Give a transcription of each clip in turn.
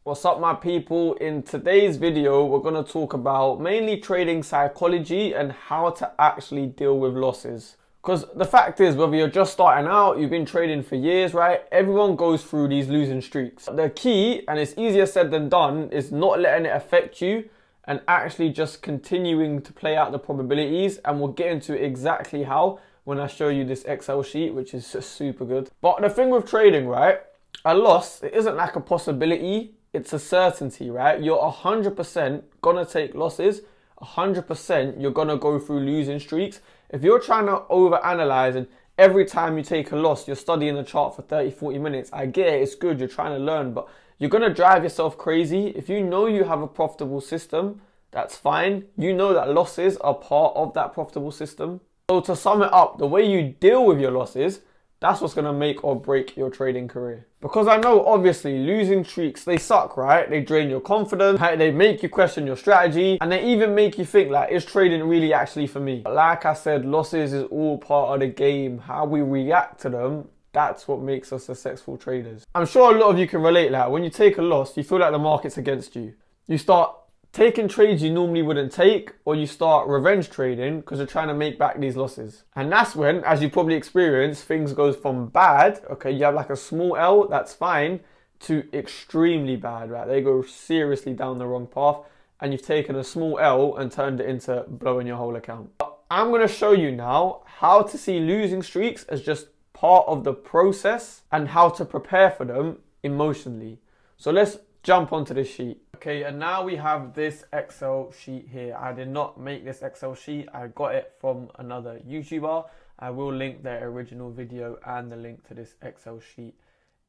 What's up, my people? In today's video, we're going to talk about mainly trading psychology and how to actually deal with losses. Because the fact is, whether you're just starting out, you've been trading for years, right? Everyone goes through these losing streaks. The key, and it's easier said than done, is not letting it affect you and actually just continuing to play out the probabilities. And we'll get into exactly how when I show you this Excel sheet, which is just super good. But the thing with trading, right? A loss, it isn't like a possibility. It's a certainty, right? You're 100% gonna take losses. 100% you're gonna go through losing streaks. If you're trying to overanalyze and every time you take a loss, you're studying the chart for 30, 40 minutes, I get it, it's good, you're trying to learn, but you're gonna drive yourself crazy. If you know you have a profitable system, that's fine. You know that losses are part of that profitable system. So to sum it up, the way you deal with your losses, that's what's going to make or break your trading career. Because I know, obviously, losing streaks, they suck, right? They drain your confidence, they make you question your strategy, and they even make you think, like, is trading really actually for me? But like I said, losses is all part of the game. How we react to them, that's what makes us successful traders. I'm sure a lot of you can relate, like, when you take a loss, you feel like the market's against you. You start taking trades you normally wouldn't take, or you start revenge trading because you're trying to make back these losses. And that's when, as you probably experienced, things goes from bad, okay, you have like a small L, that's fine, to extremely bad, right? They go seriously down the wrong path, and you've taken a small L and turned it into blowing your whole account. But I'm going to show you now how to see losing streaks as just part of the process and how to prepare for them emotionally. So let's jump onto this sheet. Okay, and now we have this Excel sheet here. I did not make this Excel sheet. I got it from another YouTuber. I will link their original video and the link to this Excel sheet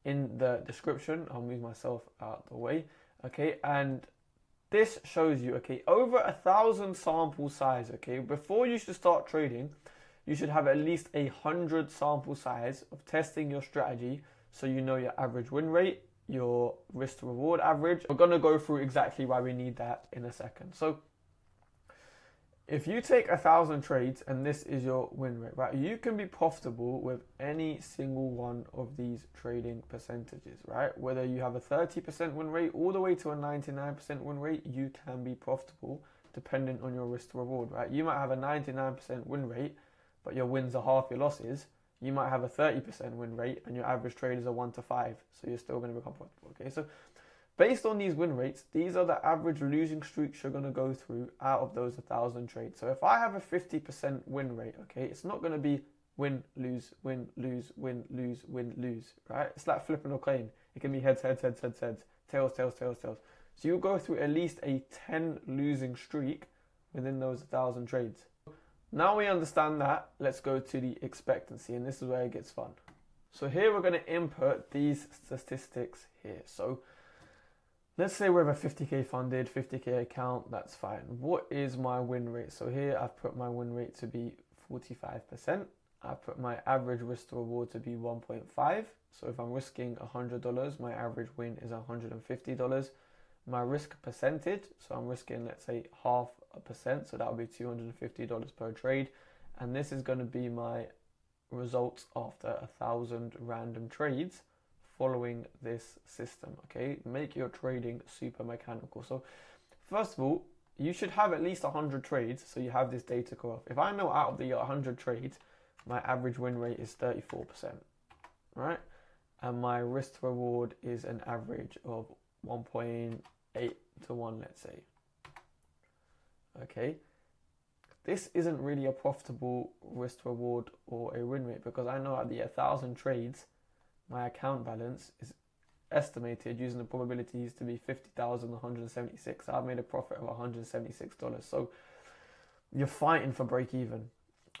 in the description. I'll move myself out the way. Okay, and this shows you, okay, over 1,000 sample size, okay? Before you should start trading, you should have at least 100 sample size of testing your strategy so you know your average win rate, your risk to reward average. We're going to go through exactly why we need that in a second. So if you take 1,000 trades and this is your win rate, right, you can be profitable with any single one of these trading percentages, right? Whether you have a 30% win rate all the way to a 99% win rate, you can be profitable depending on your risk to reward, right? You might have a 99% win rate, but your wins are half your losses. You might have a 30% win rate and your average trade is a 1 to 5. So you're still going to become profitable. Okay, so based on these win rates, these are the average losing streaks you're going to go through out of those 1,000 trades. So if I have a 50% win rate, okay, it's not going to be win, lose, win, lose, win, lose, win, lose, right? It's like flipping a coin. It can be heads, heads, heads, heads, heads, tails, tails, tails, tails. So you'll go through at least a 10 losing streak within those 1,000 trades. Now we understand that, let's go to the expectancy, and this is where it gets fun. So here we're going to input these statistics here. So let's say we have a 50k funded, 50k account, that's fine. What is my win rate? So here I've put my win rate to be 45%. I've put my average risk to reward to be 1.5. So if I'm risking $100, my average win is $150. My risk percentage, so I'm risking, let's say, 0.5%, so that would be $250 per trade. And this is going to be my results after 1,000 random trades following this system, okay? Make your trading super mechanical. So first of all, you should have at least 100 trades, so you have this data go off. If I know out of the 100 trades, my average win rate is 34%, right? And my risk to reward is an average of 1.8 to 1, let's say. Okay, this isn't really a profitable risk to reward or a win rate because I know at the 1,000 trades, my account balance is estimated using the probabilities to be 50,176. I've made a profit of $176. So you're fighting for break even.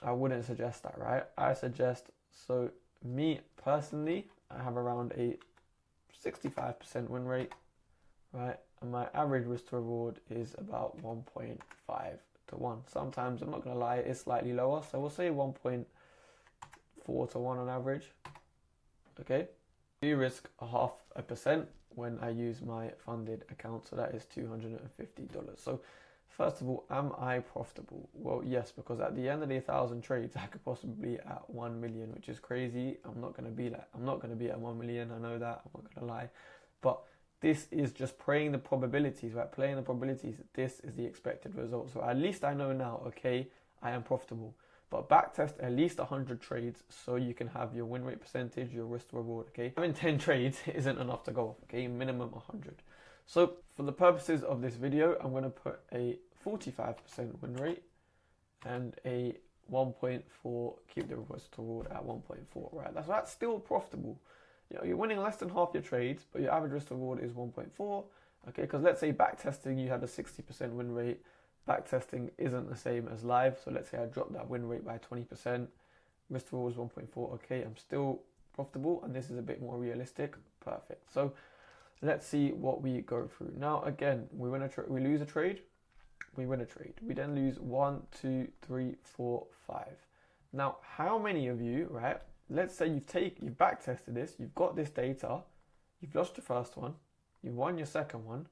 I wouldn't suggest that, right? I suggest, so me personally, I have around a 65% win rate, right? And my average risk to reward is about 1.5 to 1. Sometimes, I'm not going to lie, it's slightly lower. So we'll say 1.4 to 1 on average. Okay. You risk 0.5% when I use my funded account. So that is $250. So first of all, am I profitable? Well, yes, because at the end of the 1,000 trades, I could possibly be at 1 million, which is crazy. I'm not going to be at 1 million. I know that. I'm not going to lie. But this is just playing the probabilities, right? Playing the probabilities. This is the expected result. So at least I know now, okay, I am profitable. But backtest at least 100 trades so you can have your win rate percentage, your risk to reward, okay? Having 10 trades isn't enough to go off, okay? Minimum 100. So for the purposes of this video, I'm going to put a 45% win rate and a 1.4, keep the risk to reward at 1.4, right? That's still profitable. You know, you're winning less than half your trades, but your average risk to reward is 1.4, okay? Because let's say backtesting, you have a 60% win rate. Backtesting isn't the same as live, so let's say I drop that win rate by 20%. Risk to reward is 1.4, okay? I'm still profitable, and this is a bit more realistic. Perfect. So let's see what we go through. Now, again, we lose a trade, we win a trade. We then lose 1, 2, 3, 4, 5. Now, how many of you, right? Let's say you've backtested this, you've got this data, you've lost your first one, you've won your second one,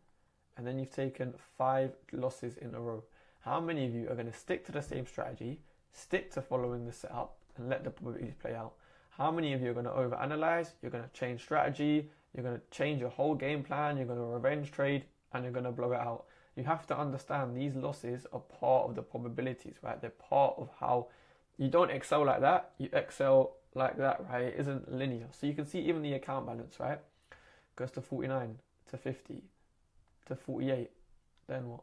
and then you've taken 5 losses in a row. How many of you are going to stick to the same strategy, stick to following the setup, and let the probabilities play out? How many of you are going to overanalyze, you're going to change strategy, you're going to change your whole game plan, you're going to revenge trade, and you're going to blow it out? You have to understand these losses are part of the probabilities, right? They're part of how you don't excel like that, you excel like that, right? It isn't linear. So you can see even the account balance, right? Goes to 49, to 50, to 48, then what?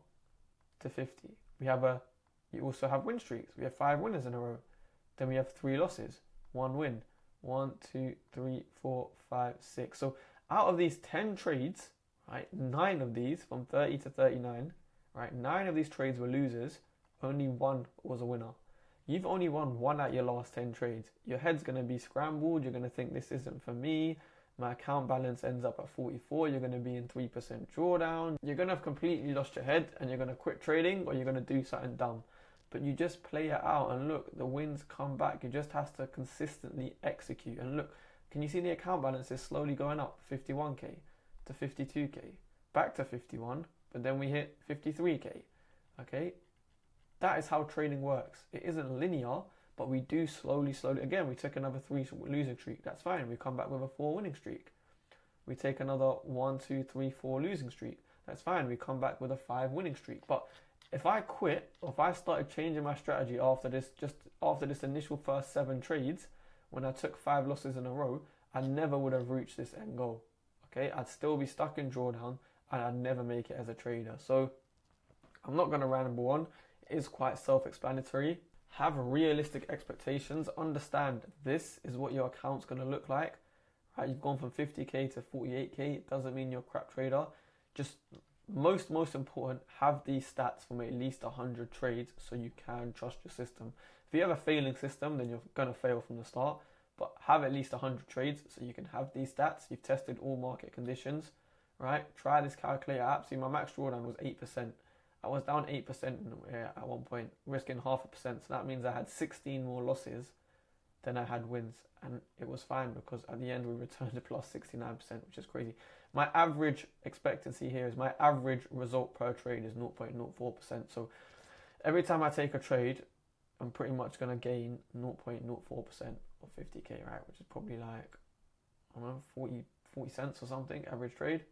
To 50. You also have win streaks. We have 5 winners in a row. Then we have 3 losses, 1 win. 1, 2, 3, 4, 5, 6. So out of these 10 trades, right, 9 of these, from 30 to 39, right, 9 of these trades were losers, only 1 was a winner. You've only won 1 out your last 10 trades. Your head's going to be scrambled. You're going to think this isn't for me. My account balance ends up at 44. You're going to be in 3% drawdown. You're going to have completely lost your head and you're going to quit trading or you're going to do something dumb. But you just play it out and look, the wins come back. You just have to consistently execute. And look, can you see the account balance is slowly going up? 51k to 52k, back to 51, but then we hit 53k, okay? That is how trading works. It isn't linear, but we do slowly. Again, we took another 3 losing streak. That's fine. We come back with a 4 winning streak. We take another 1, 2, 3, 4 losing streak. That's fine. We come back with a 5 winning streak. But if I quit, or if I started changing my strategy after this initial first 7 trades, when I took 5 losses in a row, I never would have reached this end goal. Okay, I'd still be stuck in drawdown, and I'd never make it as a trader. So I'm not going to ramble on. It is quite self-explanatory. Have realistic expectations. Understand this is what your account's going to look like. Right? You've gone from 50k to 48k. It doesn't mean you're a crap trader. Just most important, have these stats from at least 100 trades so you can trust your system. If you have a failing system, then you're going to fail from the start. But have at least 100 trades so you can have these stats. You've tested all market conditions, right? Try this calculator app. See, my max drawdown was 8%. I was down 8% at one point, risking 0.5%. So that means I had 16 more losses than I had wins. And it was fine because at the end we returned a plus 69%, which is crazy. My average expectancy here is my average result per trade is 0.04%. So every time I take a trade, I'm pretty much going to gain 0.04% of 50k, right? Which is probably like, I don't know, 40 cents or something, average trade,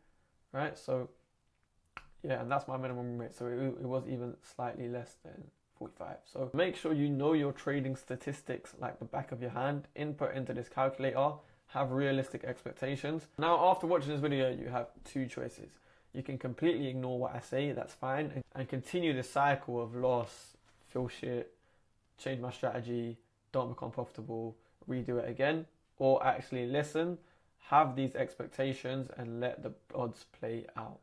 right? So yeah, and that's my minimum rate. So it was even slightly less than 45. So make sure you know your trading statistics like the back of your hand. Input into this calculator. Have realistic expectations. Now, after watching this video, you have 2 choices. You can completely ignore what I say. That's fine. And continue the cycle of loss, feel shit, change my strategy, don't become profitable, redo it again. Or actually listen, have these expectations and let the odds play out.